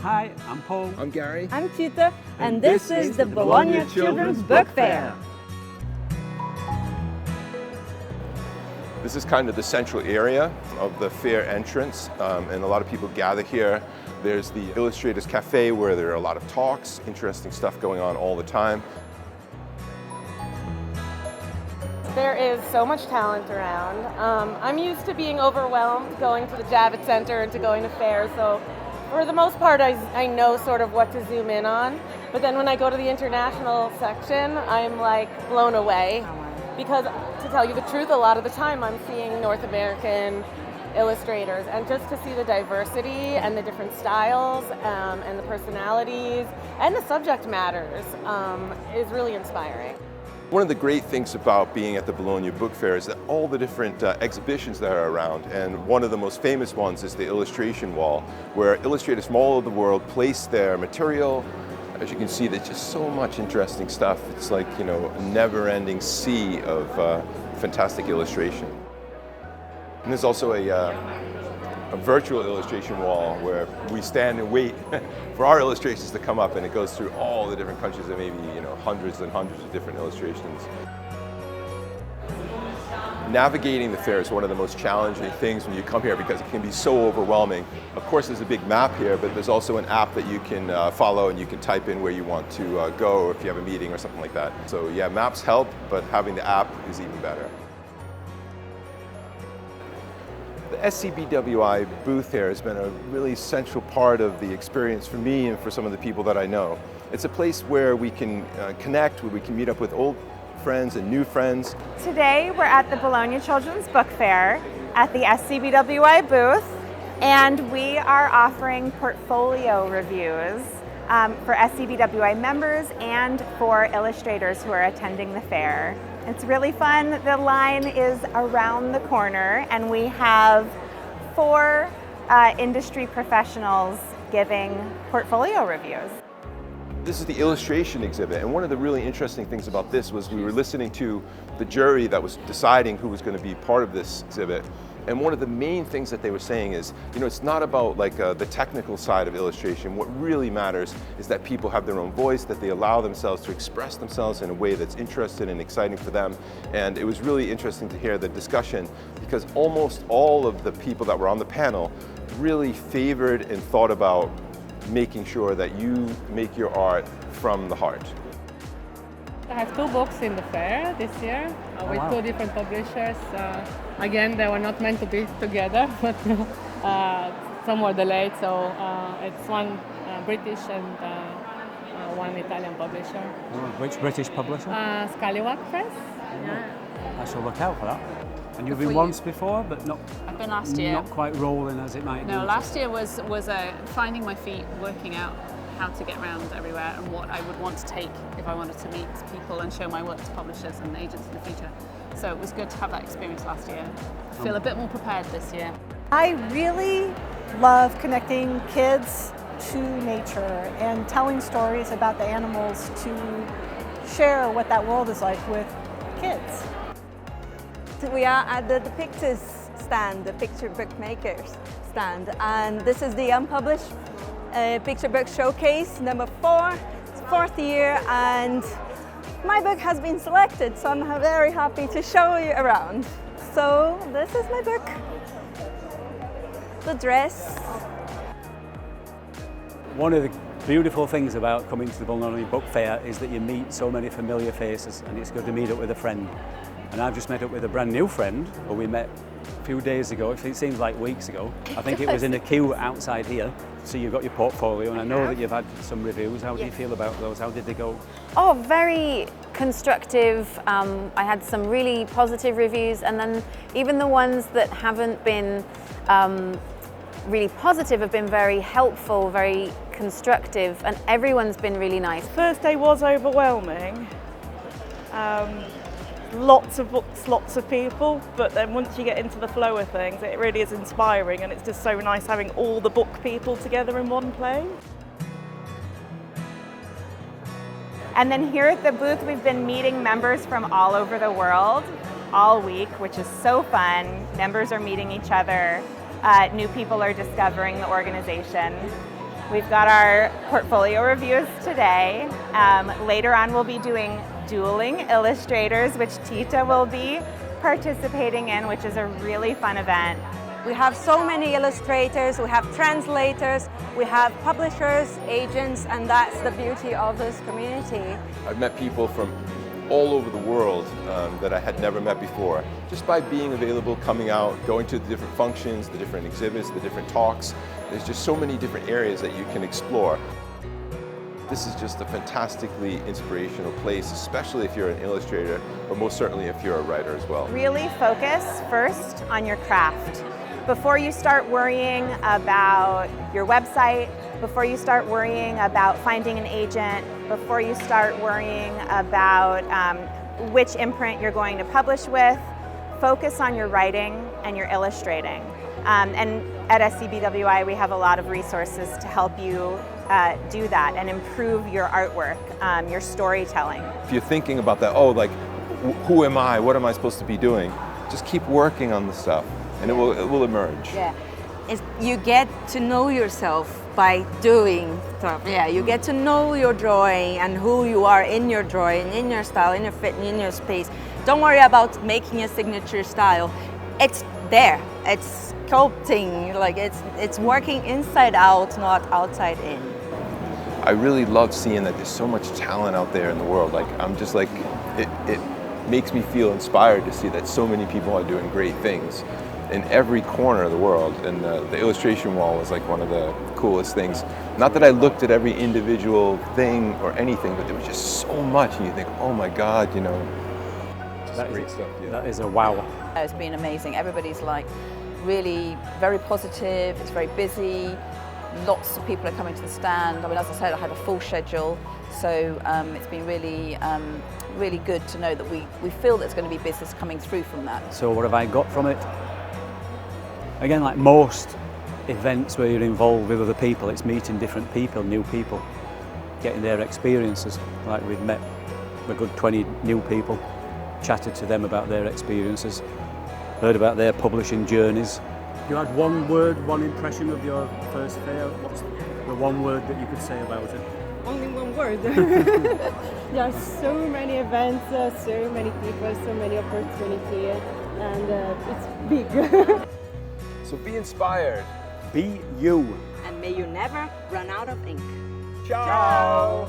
Hi, I'm Paul. I'm Gary. I'm Tita, and this is the Bologna Children's Book Fair. This is kind of the central area of the fair entrance, and a lot of people gather here. There's the Illustrators Cafe where there are a lot of talks, interesting stuff going on all the time. There is so much talent around. I'm used to being overwhelmed going to the Javits Center and to going to fairs, so for the most part I know sort of what to zoom in on. But then when I go to the international section, I'm like blown away. Because to tell you the truth, a lot of the time I'm seeing North American illustrators, and just to see the diversity and the different styles and the personalities and the subject matters is really inspiring. One of the great things about being at the Bologna Book Fair is that all the different exhibitions that are around, and one of the most famous ones is the illustration wall, where illustrators from all over the world place their material. As you can see, there's just so much interesting stuff. It's like, you know, a never-ending sea of fantastic illustration. And there's also a virtual illustration wall where we stand and wait for our illustrations to come up, and it goes through all the different countries and maybe, you know, hundreds and hundreds of different illustrations. Navigating the fair is one of the most challenging things when you come here because it can be so overwhelming. Of course, there's a big map here, but there's also an app that you can follow, and you can type in where you want to go if you have a meeting or something like that. So yeah, maps help, but having the app is even better. The SCBWI booth here has been a really central part of the experience for me and for some of the people that I know. It's a place where we can connect, where we can meet up with old friends and new friends. Today we're at the Bologna Children's Book Fair at the SCBWI booth, and we are offering portfolio reviews for SCBWI members and for illustrators who are attending the fair. It's really fun. The line is around the corner, and we have 4 industry professionals giving portfolio reviews. This is the illustration exhibit, and one of the really interesting things about this was we were listening to the jury that was deciding who was going to be part of this exhibit. And one of the main things that they were saying is, you know, it's not about like the technical side of illustration. What really matters is that people have their own voice, that they allow themselves to express themselves in a way that's interesting and exciting for them. And it was really interesting to hear the discussion, because almost all of the people that were on the panel really favored and thought about making sure that you make your art from the heart. I have 2 books in the fair this year with 2 different publishers. Again, they were not meant to be together, but some were delayed, so it's one British and one Italian publisher. Which British publisher? Scallywag Press. Yeah. I shall look out for that. And you've been once before, but not. I've been last year. Not quite rolling as it might. No, last year was finding my feet, working out how to get around everywhere and what I would want to take if I wanted to meet people and show my work to publishers and agents in the future. So it was good to have that experience last year. I feel a bit more prepared this year. I really love connecting kids to nature and telling stories about the animals to share what that world is like with kids. We are at the Pictures stand, the picture bookmakers stand, and this is the unpublished picture book showcase number 4. It's 4th year, and my book has been selected, so I'm very happy to show you around. So this is my book, The Dress. One of the beautiful things about coming to the Bologna Book Fair is that you meet so many familiar faces, and it's good to meet up with a friend. And I've just met up with a brand new friend who we met a few days ago. It seems like weeks ago. I think it was in a queue outside here. So you've got your portfolio, and I know that you've had some reviews. How do you feel about those? How did they go? Oh, very constructive. I had some really positive reviews, and then even the ones that haven't been really positive have been very helpful, very constructive, and everyone's been really nice. First day was overwhelming. Lots of books, lots of people, but then once you get into the flow of things, it really is inspiring, and it's just so nice having all the book people together in one place. And then here at the booth, we've been meeting members from all over the world all week, which is so fun. Members are meeting each other. New people are discovering the organization. We've got our portfolio reviews today. Later on we'll be doing dueling illustrators, which Tita will be participating in, which is a really fun event. We have so many illustrators, we have translators, we have publishers, agents, and that's the beauty of this community. I've met people from all over the world that I had never met before. Just by being available, coming out, going to the different functions, the different exhibits, the different talks, there's just so many different areas that you can explore. This is just a fantastically inspirational place, especially if you're an illustrator, but most certainly if you're a writer as well. Really focus first on your craft. Before you start worrying about your website, before you start worrying about finding an agent, before you start worrying about which imprint you're going to publish with, focus on your writing and your illustrating. And at SCBWI we have a lot of resources to help you do that and improve your artwork, your storytelling. If you're thinking about that, oh, like, who am I? What am I supposed to be doing? Just keep working on the stuff and it will emerge. Yeah, you get to know yourself by doing stuff. Yeah, you get to know your drawing and who you are in your drawing, in your style, in your fit, in your space. Don't worry about making a signature style. It's there. It's sculpting. Like it's working inside out, not outside in. I really love seeing that there's so much talent out there in the world. Like I'm just like it makes me feel inspired to see that so many people are doing great things in every corner of the world, and the illustration wall was like one of the coolest things. Not that I looked at every individual thing or anything, but there was just so much, and you think, oh my God, you know, That great stuff. Yeah. That is a wow. It's been amazing. Everybody's like really very positive. It's very busy. Lots of people are coming to the stand. I mean, as I said, I had a full schedule, so it's been really, really good to know that we feel there's going to be business coming through from that. So what have I got from it? Again, like most events where you're involved with other people, it's meeting different people, new people, getting their experiences. Like we've met a good 20 new people, chatted to them about their experiences, heard about their publishing journeys. You had one word, one impression of your first fair. What's the one word that you could say about it? Only one word. There are so many events, so many people, so many opportunities, and it's big. So be inspired. Be you. And may you never run out of ink. Ciao.